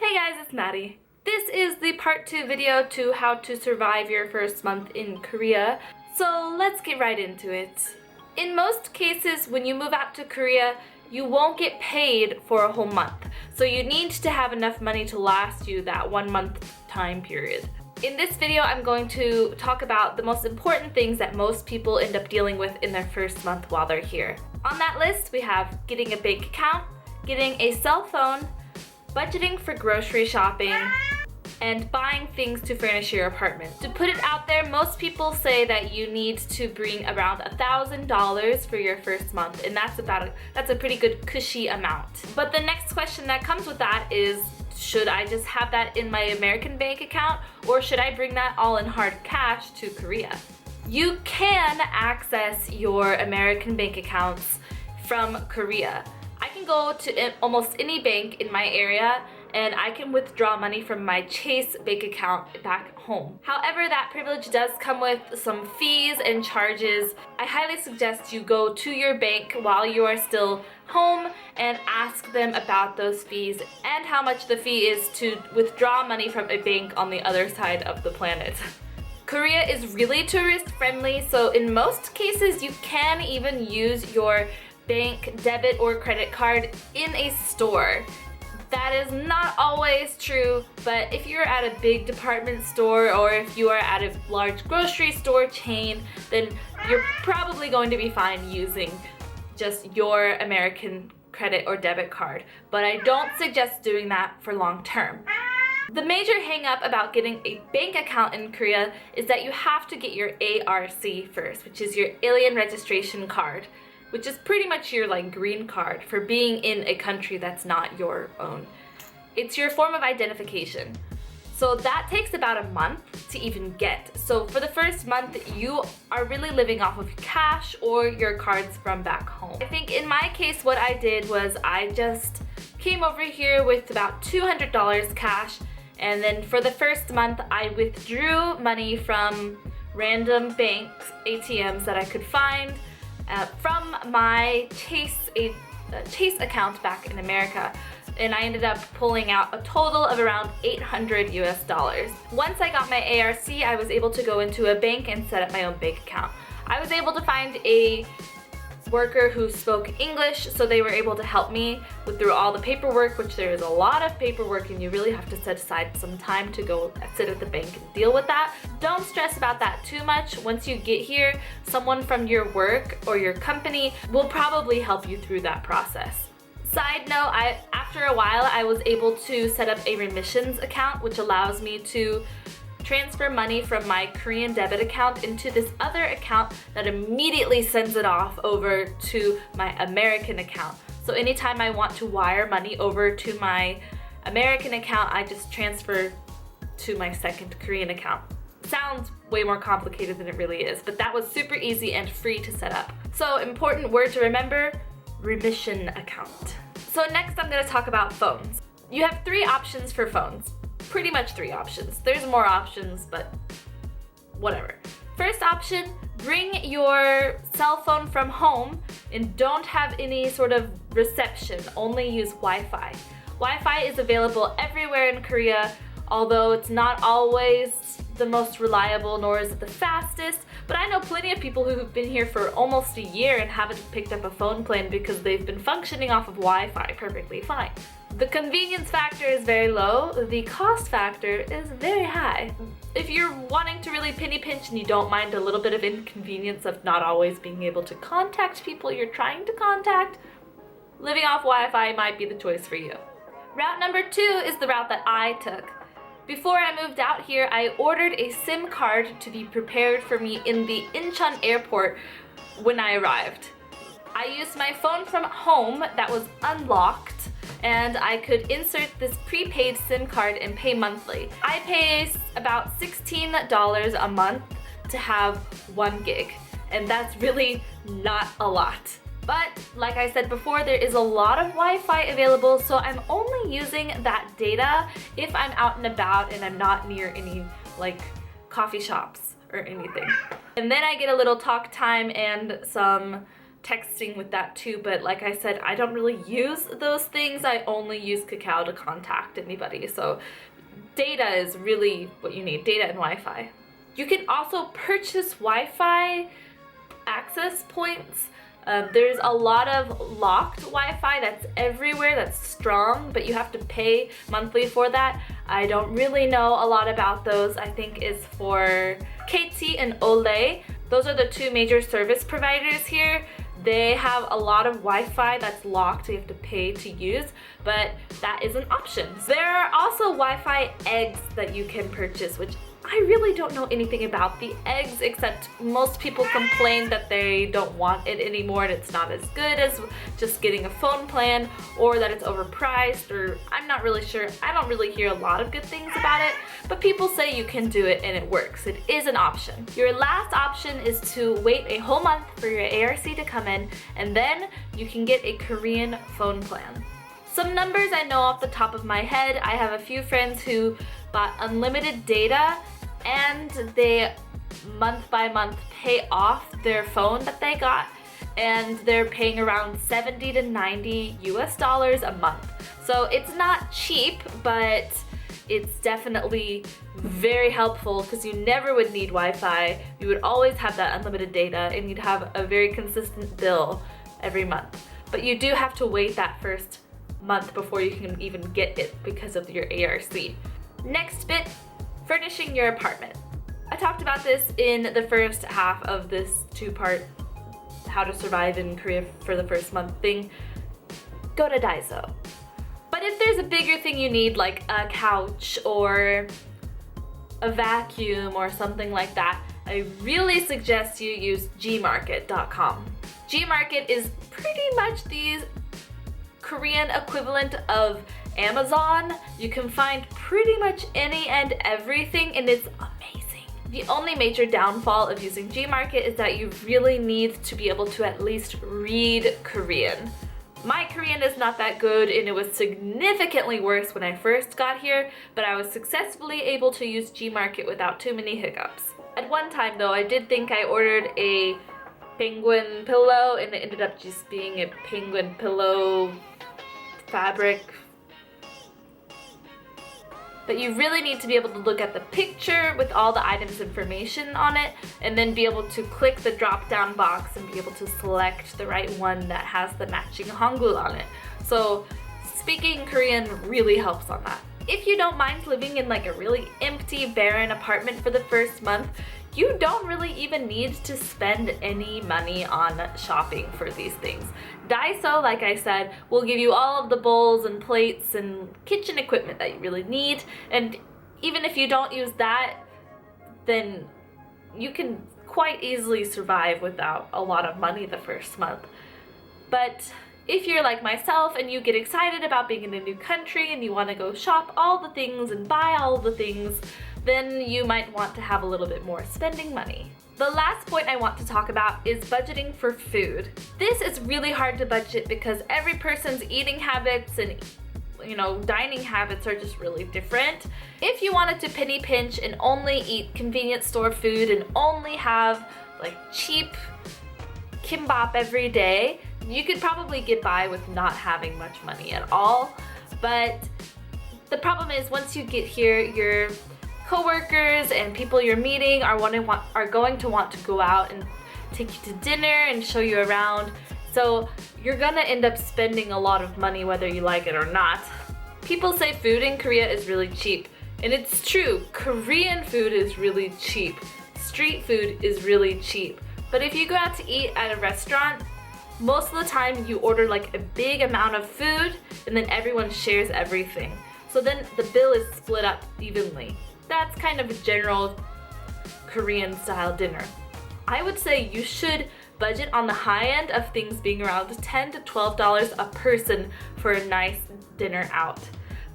Hey guys, it's Maddie. This is the part 2 video to how to survive your first month in Korea. So let's get right into it. In most cases, when you move out to Korea, you won't get paid for a whole month. So you need to have enough money to last you that 1 month time period. In this video, I'm going to talk about the most important things that most people end up dealing with in their first month while they're here. On that list, we have getting a bank account, getting a cell phone, budgeting for grocery shopping, and buying things to furnish your apartment. To put it out there, most people say that you need to bring around $1,000 for your first month, and that's a pretty good cushy amount. But the next question that comes with that is, should I just have that in my American bank account, or should I bring that all in hard cash to Korea? You can access your American bank accounts from Korea. I can go to almost any bank in my area and I can withdraw money from my Chase bank account back home. However, that privilege does come with some fees and charges. I highly suggest you go to your bank while you are still home and ask them about those fees and how much the fee is to withdraw money from a bank on the other side of the planet. Korea is really tourist friendly, so in most cases you can even use your bank debit or credit card in a store. That is not always true, but if you're at a big department store or if you are at a large grocery store chain, then you're probably going to be fine using just your American credit or debit card. But I don't suggest doing that for long term. The major hang-up about getting a bank account in Korea is that you have to get your ARC first, which is your Alien Registration Card, which is pretty much your green card for being in a country that's not your own. It's your form of identification. So that takes about a month to even get. So for the first month, you are really living off of cash or your cards from back home. I think in my case, what I did was I just came over here with about $200 cash, and then for the first month, I withdrew money from random banks, ATMs that I could find, from my Chase account back in America, and I ended up pulling out a total of around $800 US. Once I got my ARC, I was able to go into a bank and set up my own bank account. I was able to find a worker who spoke English, so they were able to help me through all the paperwork, which there is a lot of paperwork and you really have to set aside some time to go sit at the bank and deal with that. Don't stress about that too much. Once you get here, someone from your work or your company will probably help you through that process. Side note, after a while I was able to set up a remissions account, which allows me to transfer money from my Korean debit account into this other account that immediately sends it off over to my American account. So anytime I want to wire money over to my American account, I just transfer to my second Korean account. Sounds way more complicated than it really is, but that was super easy and free to set up. So important word to remember, remission account. So next I'm going to talk about phones. You have 3 options for phones. Pretty much 3 options. There's more options, but whatever. First option, bring your cell phone from home and don't have any sort of reception, only use Wi-Fi. Wi-Fi is available everywhere in Korea, although it's not always the most reliable nor is it the fastest, but I know plenty of people who have been here for almost a year and haven't picked up a phone plan because they've been functioning off of Wi-Fi perfectly fine. The convenience factor is very low, the cost factor is very high. If you're wanting to really penny pinch and you don't mind a little bit of inconvenience of not always being able to contact people you're trying to contact, living off Wi-Fi might be the choice for you. Route number 2 is the route that I took. Before I moved out here, I ordered a SIM card to be prepared for me in the Incheon airport when I arrived. I used my phone from home that was unlocked, and I could insert this prepaid SIM card and pay monthly. I pay about $16 a month to have 1 gig, and that's really not a lot. But like I said before, there is a lot of Wi-Fi available, so I'm only using that data if I'm out and about and I'm not near any coffee shops or anything. And then I get a little talk time and some texting with that too, but like I said, I don't really use those things. I only use Kakao to contact anybody. So data is really what you need, data and Wi-Fi. You can also purchase Wi-Fi access points. There's a lot of locked Wi-Fi that's everywhere, that's strong, but you have to pay monthly for that. I don't really know a lot about those. I think is for KT and Olay. Those are the two major service providers here. They have a lot of Wi-Fi that's locked, so you have to pay to use, but that is an option. There are also Wi-Fi eggs that you can purchase, which I really don't know anything about the eggs, except most people complain that they don't want it anymore and it's not as good as just getting a phone plan, or that it's overpriced, or I'm not really sure. I don't really hear a lot of good things about it, but people say you can do it and it works. It is an option. Your last option is to wait a whole month for your ARC to come in, and then you can get a Korean phone plan. Some numbers I know off the top of my head. I have a few friends who bought unlimited data and they month by month pay off their phone that they got, and they're paying around 70 to 90 US dollars a month. So it's not cheap, but it's definitely very helpful because you never would need Wi-Fi. You would always have that unlimited data and you'd have a very consistent bill every month. But you do have to wait that first month before you can even get it because of your ARC. Next bit, furnishing your apartment. I talked about this in the first half of this two-part how to survive in Korea for the first month thing. Go to Daiso. But if there's a bigger thing you need, like a couch or a vacuum or something like that, I really suggest you use gmarket.com. Gmarket is pretty much the Korean equivalent of Amazon. You can find pretty much any and everything, and it's amazing. The only major downfall of using Gmarket is that you really need to be able to at least read Korean. My Korean is not that good, and it was significantly worse when I first got here, but I was successfully able to use Gmarket without too many hiccups. At one time though, I did think I ordered a penguin pillow, and it ended up just being a penguin pillow fabric. But you really need to be able to look at the picture with all the items information on it, and then be able to click the drop down box and be able to select the right one that has the matching Hangul on it. So speaking Korean really helps on that. If you don't mind living in like a really empty, barren apartment for the first month, you don't really even need to spend any money on shopping for these things. Daiso, like I said, will give you all of the bowls and plates and kitchen equipment that you really need, and even if you don't use that, then you can quite easily survive without a lot of money the first month. But if you're like myself and you get excited about being in a new country and you want to go shop all the things and buy all the things, then you might want to have a little bit more spending money. The last point I want to talk about is budgeting for food. This is really hard to budget because every person's eating habits and dining habits are just really different. If you wanted to penny pinch and only eat convenience store food and only have like cheap kimbap every day, you could probably get by with not having much money at all. But the problem is once you get here, your coworkers and people you're meeting are going to want to go out and take you to dinner and show you around. So you're gonna end up spending a lot of money whether you like it or not. People say food in Korea is really cheap, and it's true. Korean food is really cheap. Street food is really cheap. But if you go out to eat at a restaurant, most of the time you order like a big amount of food and then everyone shares everything. So then the bill is split up evenly. That's kind of a general Korean style dinner. I would say you should budget on the high end of things being around $10 to $12 a person for a nice dinner out.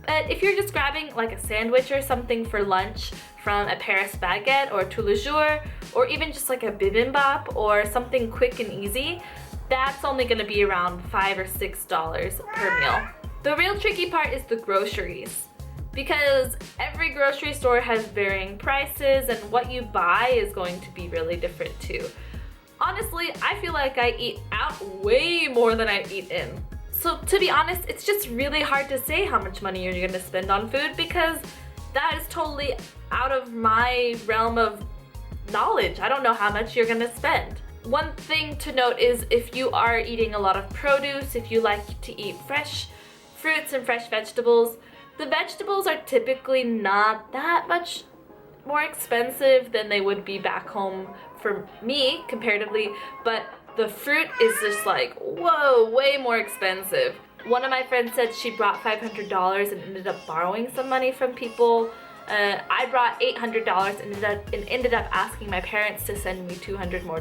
But if you're just grabbing like a sandwich or something for lunch from a Paris baguette or tous les jours, or even just like a bibimbap or something quick and easy, that's only gonna be around $5 or $6 per meal. The real tricky part is the groceries, because every grocery store has varying prices and what you buy is going to be really different too. Honestly, I feel like I eat out way more than I eat in. So to be honest, it's just really hard to say how much money you're gonna spend on food because that is totally out of my realm of knowledge. I don't know how much you're gonna spend. One thing to note is if you are eating a lot of produce, if you like to eat fresh fruits and fresh vegetables, the vegetables are typically not that much more expensive than they would be back home for me comparatively, but the fruit is just like, whoa, way more expensive. One of my friends said she brought $500 and ended up borrowing some money from people. I brought $800 and ended up asking my parents to send me $200 more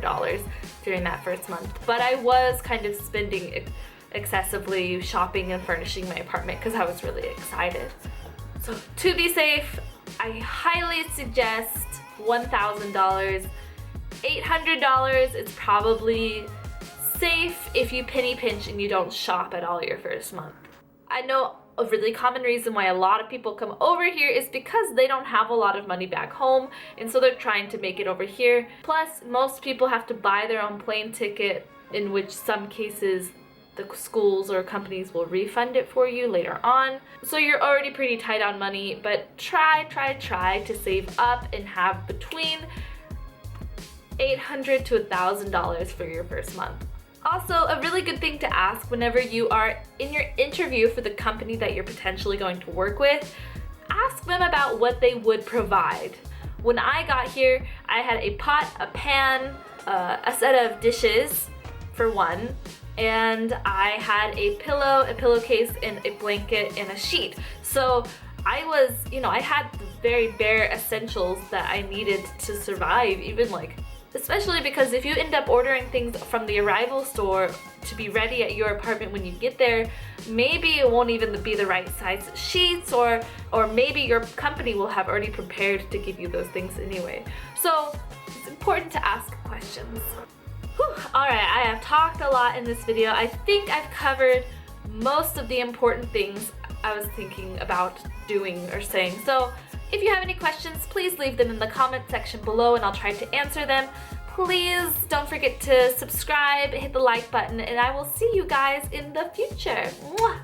during that first month. But I was kind of spending excessively shopping and furnishing my apartment because I was really excited. So to be safe, I highly suggest $1,000. $800 is probably safe if you penny pinch and you don't shop at all your first month. I know a really common reason why a lot of people come over here is because they don't have a lot of money back home, and so they're trying to make it over here. Plus, most people have to buy their own plane ticket, in which some cases the schools or companies will refund it for you later on. So you're already pretty tight on money, but try to save up and have between $800 to $1,000 for your first month. Also, a really good thing to ask whenever you are in your interview for the company that you're potentially going to work with, ask them about what they would provide. When I got here, I had a pot, a pan, a set of dishes for one, and I had a pillow, a pillowcase, and a blanket and a sheet. So I was, I had the very bare essentials that I needed to survive, especially because if you end up ordering things from the arrival store to be ready at your apartment when you get there, maybe it won't even be the right size sheets, or maybe your company will have already prepared to give you those things anyway. So it's important to ask questions. Alright, I have talked a lot in this video. I think I've covered most of the important things I was thinking about doing or saying. So if you have any questions, please leave them in the comment section below and I'll try to answer them. Please don't forget to subscribe, hit the like button, and I will see you guys in the future. Mwah!